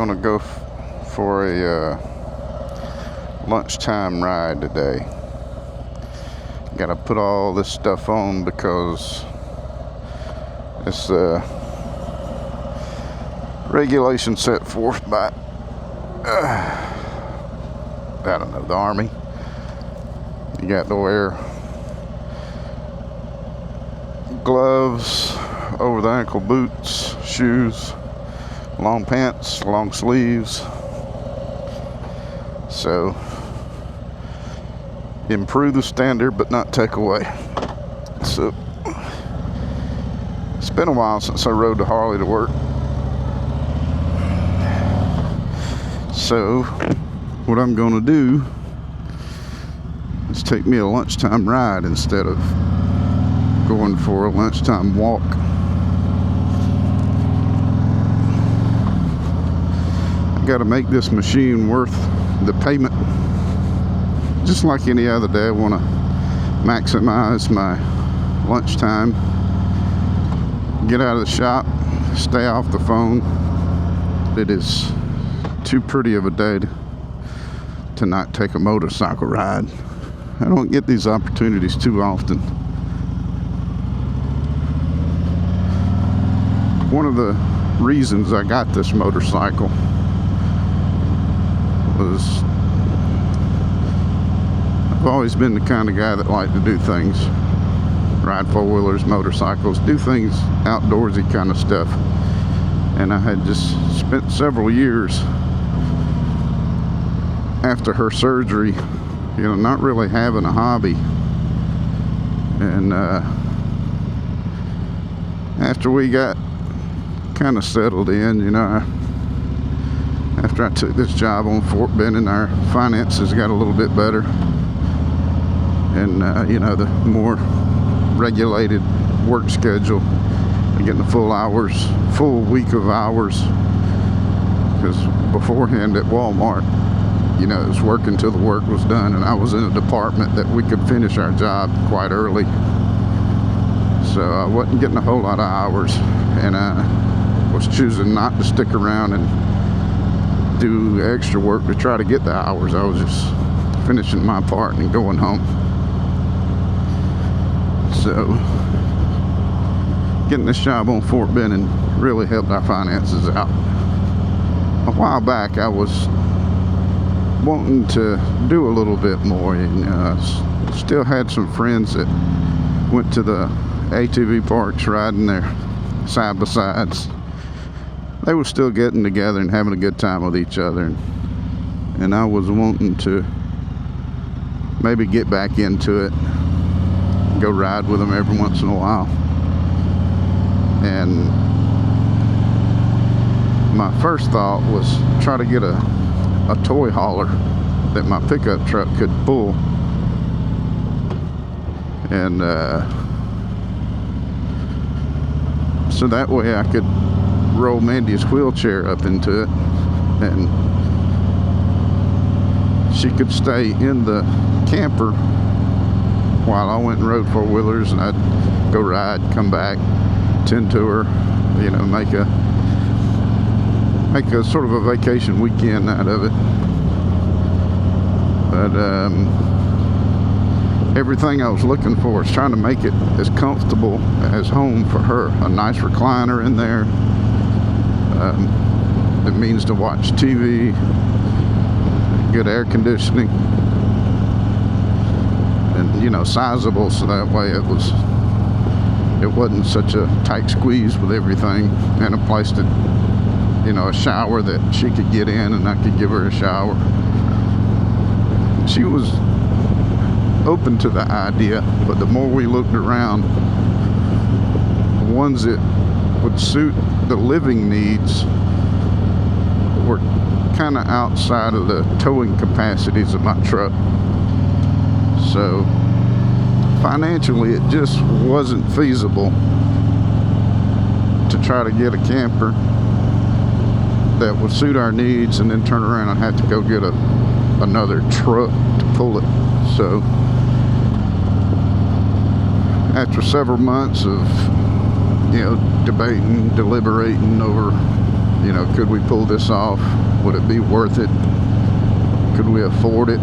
gonna go for a lunchtime ride today. Gotta put all this stuff on because it's regulation set forth by I don't know, the Army. You got to wear gloves, over the ankle boots, shoes, long pants, long sleeves. So improve the standard but not take away. So it's been a while since I rode the Harley to work. So what I'm gonna do is take me a lunchtime ride instead of going for a lunchtime walk. I gotta make this machine worth the payment. Just like any other day, I want to maximize my lunchtime, get out of the shop, stay off the phone. It is too pretty of a day to not take a motorcycle ride. I don't get these opportunities too often. One of the reasons I got this motorcycle was I've always been the kind of guy that liked to do things, ride four-wheelers, motorcycles, do things outdoorsy kind of stuff. And I had just spent several years after her surgery, you know, not really having a hobby. And after we got kind of settled in, you know, after I took this job on Fort Benning, our finances got a little bit better. And, you know, the more regulated work schedule, getting the full week of hours. Because beforehand at Walmart, you know, it was working till the work was done, and I was in a department that we could finish our job quite early. So I wasn't getting a whole lot of hours, and I was choosing not to stick around and do extra work to try to get the hours. I was just finishing my part and going home. So getting this job on Fort Benning really helped our finances out. A while back I was wanting to do a little bit more, and still had some friends that went to the ATV parks riding their side-by-sides. They were still getting together and having a good time with each other, and I was wanting to maybe get back into it, go ride with them every once in a while. And my first thought was try to get a toy hauler that my pickup truck could pull, and so that way I could roll Mandy's wheelchair up into it and she could stay in the camper while I went and rode four-wheelers, and I'd go ride, come back, tend to her, you know, make a sort of a vacation weekend out of it. But everything I was looking for is trying to make it as comfortable as home for her. A nice recliner in there. It means to watch TV, good air conditioning, and, you know, sizable, so that way it wasn't such a tight squeeze with everything, and a place to, you know, a shower that she could get in and I could give her a shower. She was open to the idea, but the more we looked around, the ones that would suit the living needs were kind of outside of the towing capacities of my truck. So financially it just wasn't feasible to try to get a camper that would suit our needs and then turn around and have to go get another truck to pull it. So after several months of, you know, debating, deliberating over You know, could we pull this off? Would it be worth it? Could we afford it?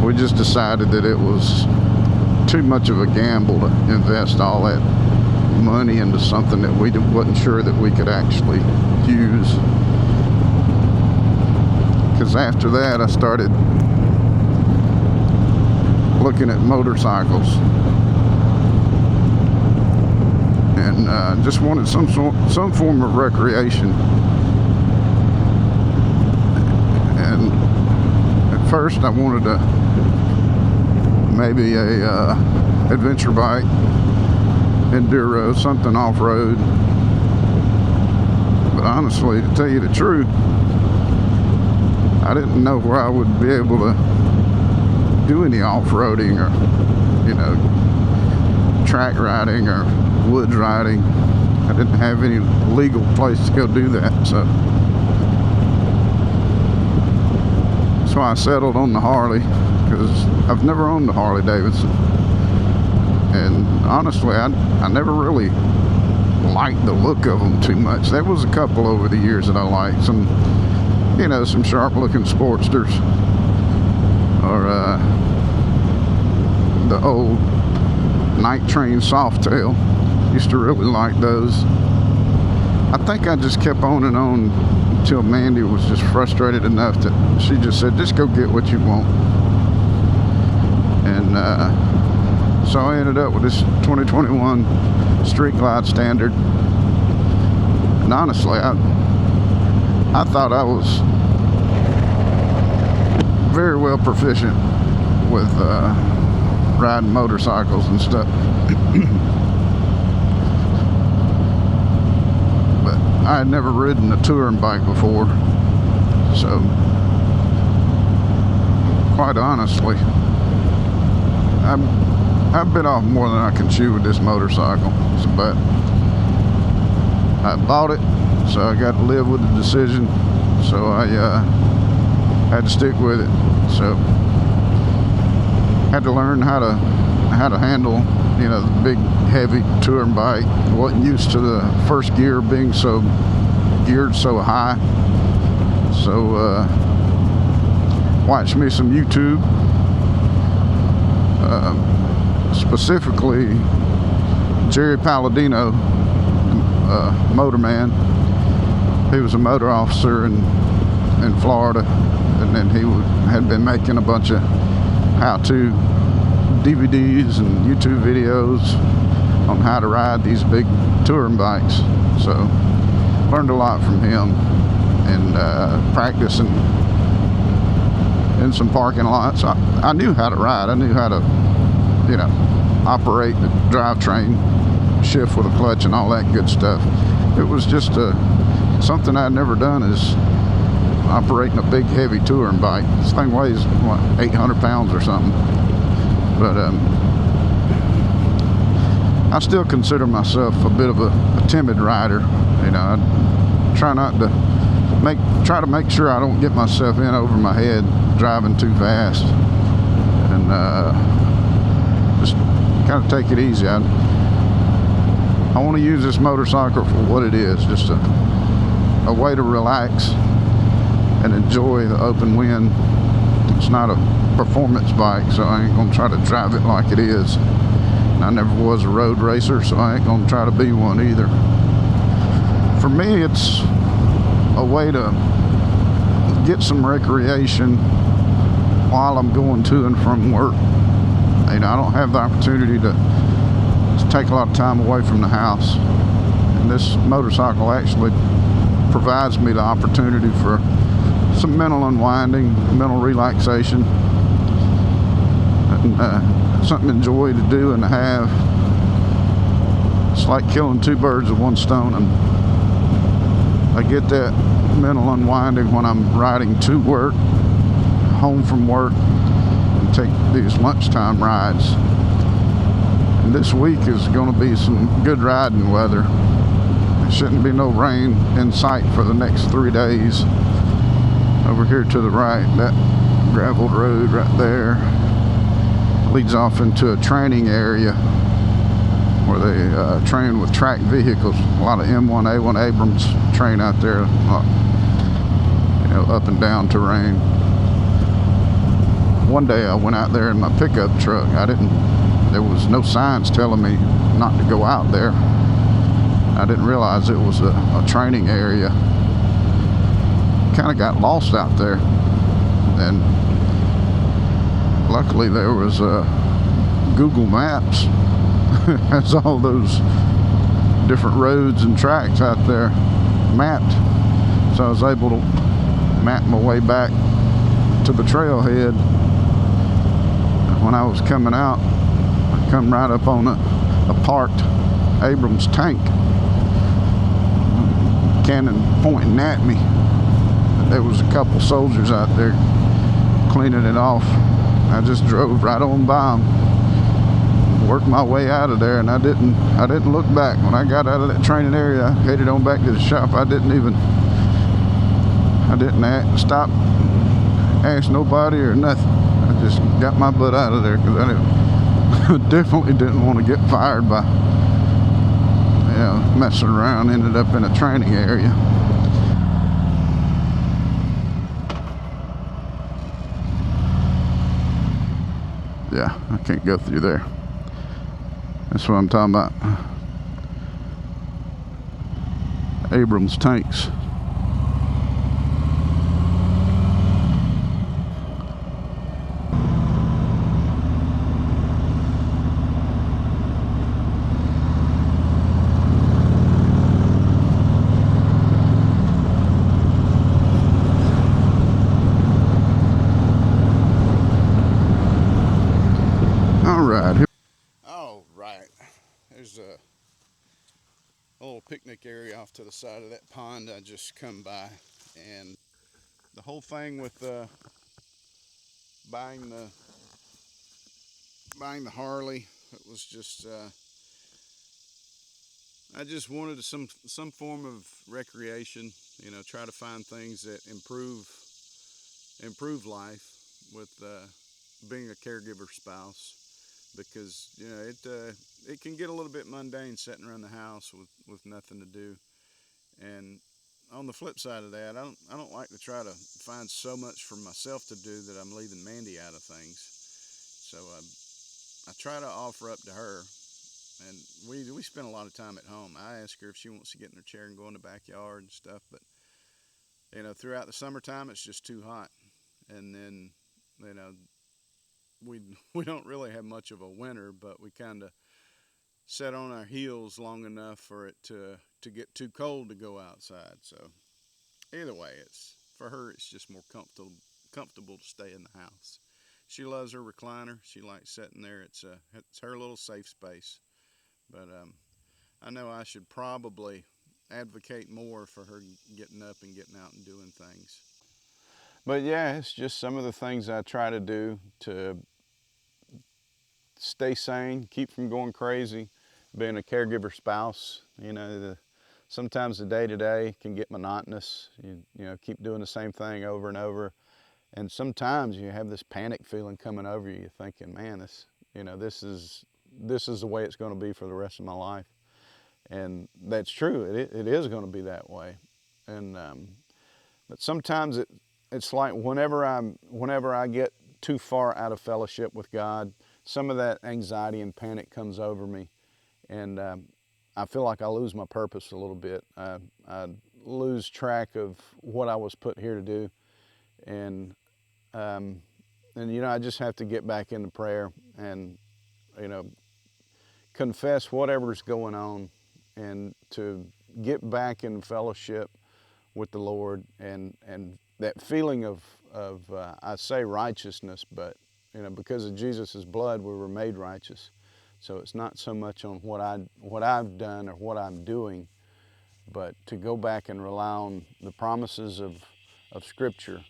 We just decided that it was too much of a gamble to invest all that money into something that we wasn't sure that we could actually use. Because after that, I started looking at motorcycles, and just wanted some form of recreation. And at first, I wanted maybe a adventure bike, enduro, something off-road. But honestly, to tell you the truth, I didn't know where I would be able to do any off-roading or, you know, track riding or woods riding. I didn't have any legal place to go do that, so that's why I settled on the Harley, because I've never owned a Harley Davidson, and honestly I never really liked the look of them too much. There was a couple over the years that I liked, some, you know, some sharp looking Sportsters, or the old Night Train Softail. Used to really like those. I think I just kept on and on until Mandy was just frustrated enough that she just said, just go get what you want. And so I ended up with this 2021 Street Glide Standard. And honestly, I thought I was very well proficient with riding motorcycles and stuff. But I had never ridden a touring bike before, so quite honestly, I've bit off more than I can chew with this motorcycle. But I bought it, so I got to live with the decision. So I had to stick with it. So had to learn how to handle, you know, the big heavy touring bike. Wasn't used to the first gear being so geared so high. So watched me some YouTube, specifically Jerry Palladino, motorman. He was a motor officer in Florida, and then he had been making a bunch of how-to DVDs and YouTube videos on how to ride these big touring bikes. So learned a lot from him, and practicing in some parking lots. I knew how to ride. I knew how to, you know, operate the drivetrain, shift with a clutch and all that good stuff. It was just something I'd never done, is operating a big heavy touring bike. This thing weighs what, 800 pounds or something. But I still consider myself a bit of a timid rider. You know, I try not to try to make sure I don't get myself in over my head driving too fast, and just kind of take it easy. I want to use this motorcycle for what it is, just a way to relax and enjoy the open wind. It's not a performance bike, so I ain't gonna try to drive it like it is. And I never was a road racer, so I ain't gonna try to be one either. For me, it's a way to get some recreation while I'm going to and from work. You know, I don't have the opportunity to take a lot of time away from the house, and this motorcycle actually provides me the opportunity for some mental unwinding, mental relaxation, and something to enjoy to do and to have. It's like killing two birds with one stone, and I get that mental unwinding when I'm riding to work, home from work, and take these lunchtime rides. And this week is going to be some good riding weather. There shouldn't be no rain in sight for the next 3 days. Over here to the right, that graveled road right there leads off into a training area where they train with tracked vehicles. A lot of M1A1 Abrams train out there, you know, up and down terrain. One day I went out there in my pickup truck. There was no signs telling me not to go out there. I didn't realize it was a training area. Kind of got lost out there, and luckily there was Google Maps has all those different roads and tracks out there mapped, so I was able to map my way back to the trailhead. When I was coming out, I come right up on a parked Abrams tank, cannon pointing at me. There was a couple soldiers out there cleaning it off. I just drove right on by them, worked my way out of there, and I didn't look back. When I got out of that training area, I headed on back to the shop. I didn't stop, ask nobody or nothing. I just got my butt out of there because I definitely didn't want to get fired by, you know, messing around. Ended up in a training area. Yeah, I can't go through there. That's what I'm talking about. Abrams tanks. All right, there's a little picnic area off to the side of that pond I just come by, and the whole thing with buying the Harley, it was just I just wanted some form of recreation, you know, try to find things that improve life with being a caregiver spouse, because you know it can get a little bit mundane sitting around the house with nothing to do. And on the flip side of that, I don't like to try to find so much for myself to do that I'm leaving Mandy out of things. So I try to offer up to her, and we spend a lot of time at home. I ask her if she wants to get in her chair and go in the backyard and stuff, but you know, throughout the summertime it's just too hot, and then you know we don't really have much of a winter, but we kind of set on our heels long enough for it to get too cold to go outside. So either way, it's for her, it's just more comfortable to stay in the house. She loves her recliner. She likes sitting there. It's her little safe space. But I know I should probably advocate more for her getting up and getting out and doing things. But yeah, it's just some of the things I try to do to stay sane, keep from going crazy, being a caregiver spouse. You know, sometimes the day-to-day can get monotonous. You know, keep doing the same thing over and over. And sometimes you have this panic feeling coming over you. You're thinking, man, this is the way it's going to be for the rest of my life. And that's true. It is going to be that way. And but sometimes it's like whenever I get too far out of fellowship with God, some of that anxiety and panic comes over me, and I feel like I lose my purpose a little bit. I lose track of what I was put here to do, and you know, I just have to get back into prayer and, you know, confess whatever's going on, and to get back in fellowship with the Lord, and that feeling of I say righteousness, but you know, because of Jesus' blood, we were made righteous. So it's not so much on what I've done or what I'm doing, but to go back and rely on the promises of Scripture,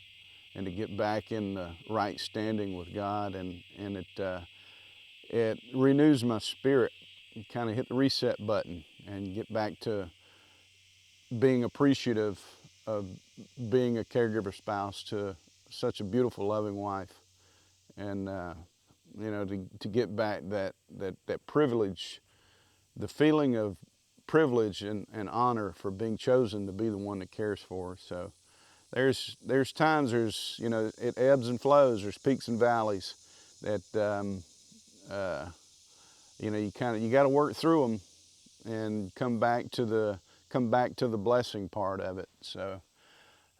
and to get back in the right standing with God, and it renews my spirit. You kind of hit the reset button and get back to being appreciative of being a caregiver spouse to such a beautiful, loving wife, and you know, to get back that privilege the feeling of privilege and honor for being chosen to be the one that cares for her. So there's times, you know, it ebbs and flows. There's peaks and valleys that you know, you got to work through them and come back to the blessing part of it. So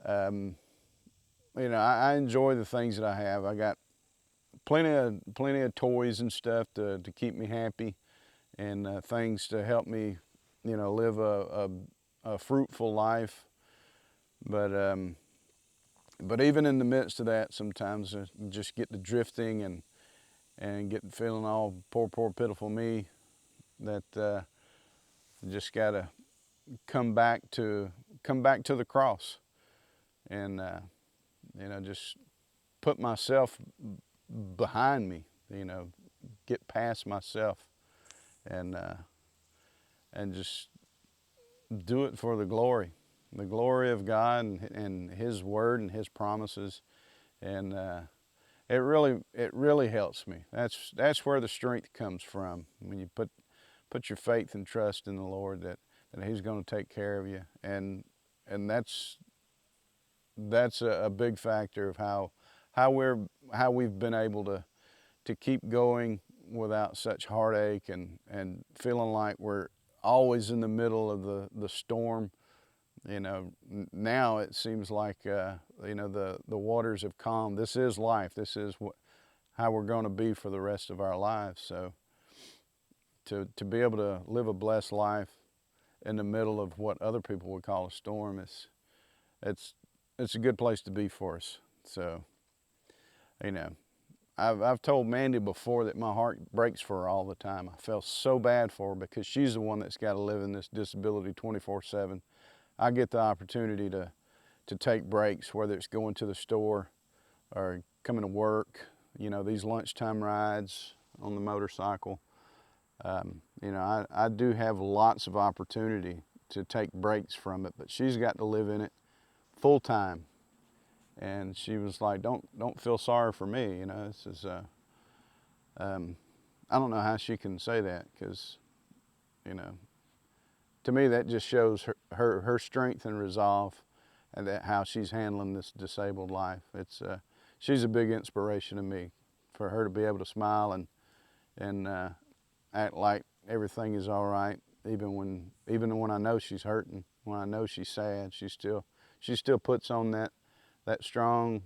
you know, I enjoy the things that I have. I got plenty of toys and stuff to keep me happy, and things to help me, you know, live a fruitful life. But even in the midst of that, sometimes I just get to drifting and get feeling all poor pitiful me. That just gotta come back to the cross, and you know, just put myself behind me. You know, get past myself, and just do it for the glory of God and His Word and His promises, and it really helps me. That's where the strength comes from, when you put your faith and trust in the Lord that He's going to take care of you, and that's a big factor of how we've been able to keep going without such heartache and feeling like we're always in the middle of the storm. You know, now it seems like you know, the waters have calmed. This is life. This is how we're going to be for the rest of our lives. So to be able to live a blessed life in the middle of what other people would call a storm, it's a good place to be for us. So, you know, I've told Mandy before that my heart breaks for her all the time. I feel so bad for her because she's the one that's got to live in this disability 24/7. I get the opportunity to take breaks, whether it's going to the store or coming to work. You know, these lunchtime rides on the motorcycle. You know, I do have lots of opportunity to take breaks from it, but she's got to live in it full time. And she was like, don't feel sorry for me. You know, this is I don't know how she can say that, because, you know, to me that just shows her strength and resolve, and how she's handling this disabled life. She's a big inspiration to me, for her to be able to smile and act like everything is all right, even when I know she's hurting, when I know she's sad. She still puts on that strong.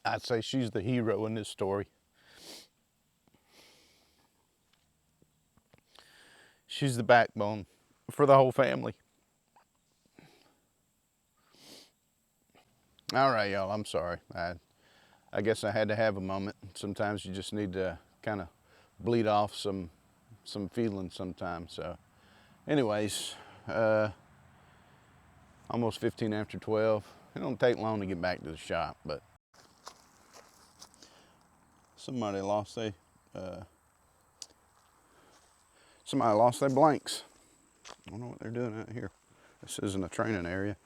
I'd say she's the hero in this story. She's the backbone for the whole family. All right, y'all, I'm sorry. I guess I had to have a moment. Sometimes you just need to kind of bleed off some feelings sometimes. So anyways, almost 15 after 12. It don't take long to get back to the shop, but somebody lost their blanks. I don't know what they're doing out here. This isn't a training area.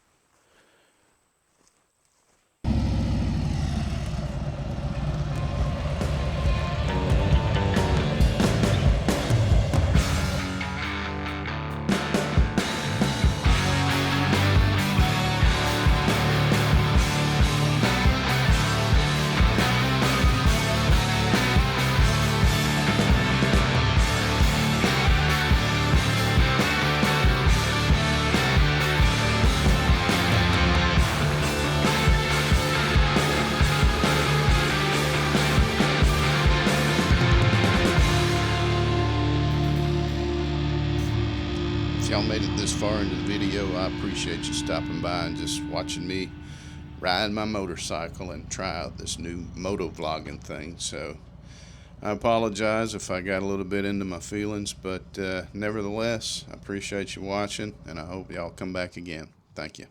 If y'all made it this far into the video, I appreciate you stopping by and just watching me ride my motorcycle and try out this new motovlogging thing. So I apologize if I got a little bit into my feelings, but nevertheless, I appreciate you watching, and I hope y'all come back again. Thank you.